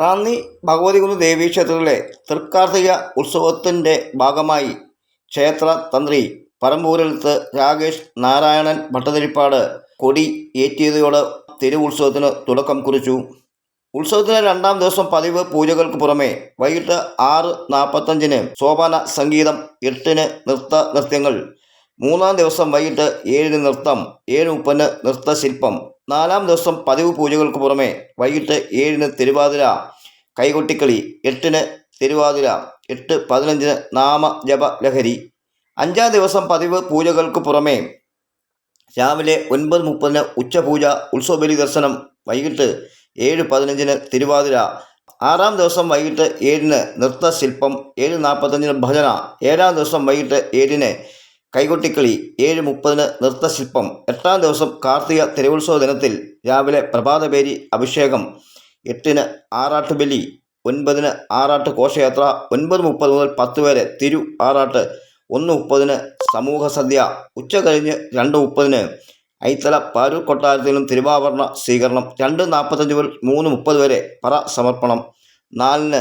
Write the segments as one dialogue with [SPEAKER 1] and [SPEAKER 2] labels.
[SPEAKER 1] റാന്നി ഭഗവതികുന്ന് ദേവീക്ഷേത്രത്തിലെ തൃക്കാർത്തിക ഉത്സവത്തിൻ്റെ ഭാഗമായി ക്ഷേത്ര തന്ത്രി പറമ്പൂരെഴുത്ത് രാകേഷ് നാരായണൻ ഭട്ടതിരിപ്പാട് കൊടി ഏറ്റിയതോടെ തിരുവുത്സവത്തിന് തുടക്കം കുറിച്ചു. ഉത്സവത്തിന് രണ്ടാം ദിവസം പതിവ് പൂജകൾക്ക് പുറമെ വൈകിട്ട് 6:45 സോപാന സംഗീതം, 8 നൃത്യങ്ങൾ, മൂന്നാം ദിവസം വൈകിട്ട് 7 നൃത്തം, 7:30 നൃത്തശില്പം, നാലാം ദിവസം പതിവ് പൂജകൾക്ക് പുറമെ വൈകിട്ട് 7 തിരുവാതിര കൈകൊട്ടിക്കളി, 8 തിരുവാതിര, 8:15 നാമജപ ലഹരി. അഞ്ചാം ദിവസം പതിവ് പൂജകൾക്ക് പുറമെ രാവിലെ 9:30 ഉച്ചപൂജ, ഉത്സവബലി ദർശനം, വൈകിട്ട് 7:15 തിരുവാതിര. ആറാം ദിവസം വൈകിട്ട് 7 നൃത്തശില്പം, 7:45 ഭജന. ഏഴാം ദിവസം വൈകിട്ട് 7 കൈകൊട്ടിക്കളി, 7:30 നൃത്തശില്പം. എട്ടാം ദിവസം കാർത്തിക തിരുവുത്സവ ദിനത്തിൽ രാവിലെ പ്രഭാതപേരി അഭിഷേകം, 8 ആറാട്ടുബലി, 9 ആറാട്ട് ഘോഷയാത്ര, 9:30 മുതൽ 10 വരെ തിരു ആറാട്ട്, 1:30 സമൂഹ സദ്യ. ഉച്ച കഴിഞ്ഞ് 2:30 ഐത്തല പാരൂർ കൊട്ടാരത്തിൽ നിന്നും തിരുവാഭരണ സ്വീകരണം. 2:45 മുതൽ 3:30 വരെ പറ സമർപ്പണം. 4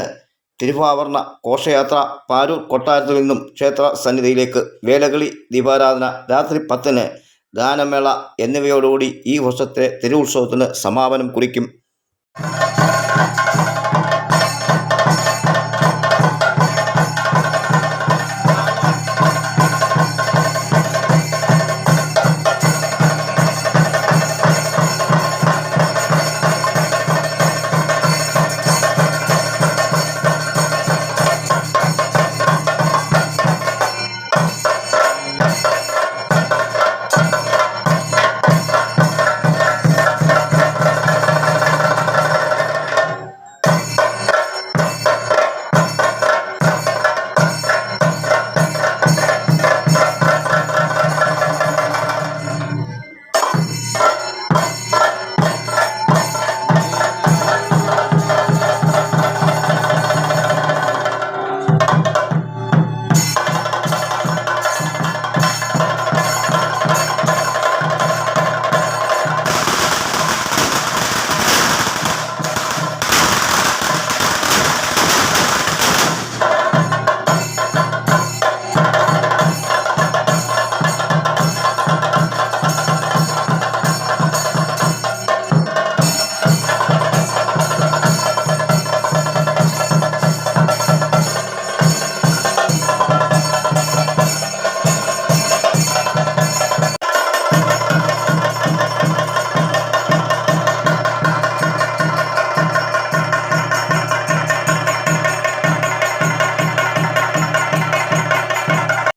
[SPEAKER 1] തിരുവാഭരണ ഘോഷയാത്ര പാരൂർ കൊട്ടാരത്തിൽ നിന്നും ക്ഷേത്ര സന്നിധിയിലേക്ക്. വേലകളി, ദീപാരാധന. രാത്രി 10 ഗാനമേള എന്നിവയോടുകൂടി ഈ വർഷത്തെ തിരുവുത്സവത്തിന് സമാപനം കുറിക്കും.